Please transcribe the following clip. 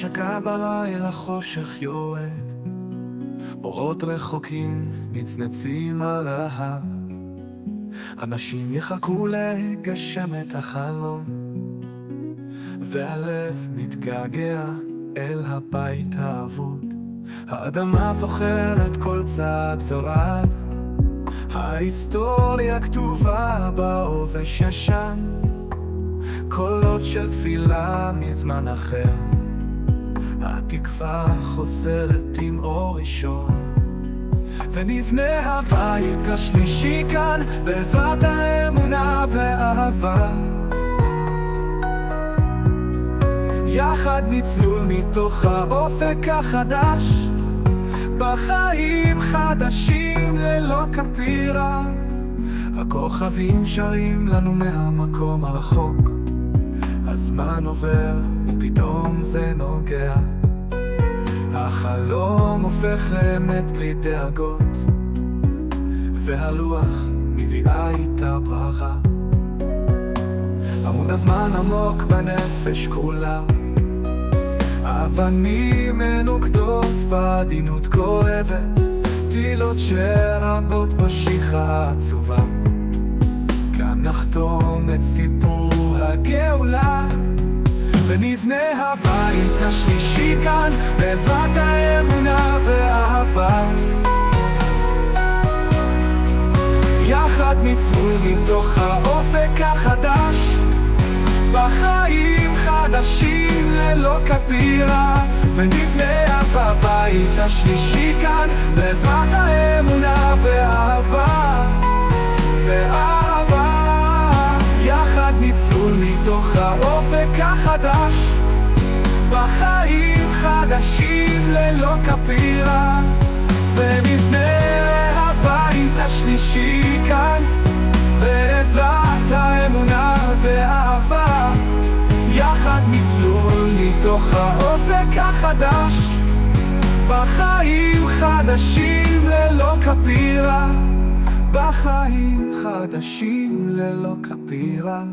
שקע בלילה חושך יורד, אורות רחוקים נצנצים על ההר. אנשים יחכו לגשם את החלום, והלב מתגעגע אל הבית האבוד. האדמה זוכרת כל צעד ורעד, ההיסטוריה כתובה בעובש ישן, קולות של תפילה מזמן אחר. התקווה חוזרת עם אור ראשון, ונבנה הבית השלישי כאן בעזרת האמונה והאהבה. יחד נצלול מתוך האופק החדש, בחיים חדשים ללא כפירה. הכוכבים שרים לנו מהמקום הרחוק, הזמן עובר ופתאום זה נוגע, החלום הופך לאמת בלי דאגות, והלוח מביאה איתה ברכה. עמוד הזמן עמוק בנפש כולה, אבנים מנוקדות בעדינות כואבת, תהילות שרבות בשיחה העצובה. כאן נחתום את סיפור הגאולה, ונבנה הבית השלישי כאן בעזרת האמונה והאהבה. יחד נצלול מתוך האופק החדש, בחיים חדשים ללא כפירה. ונבנה הבית השלישי כאן בעזרת האמונה והאהבה. יחד נצלול מתוך האופק החדש, בחיים חדשים ללא כפירה. ונבנה הבית השלישי כאן בעזרת האמונה והאהבה. יחד נצלול מתוך האופק החדש, בחיים חדשים ללא כפירה. בחיים חדשים ללא כפירה.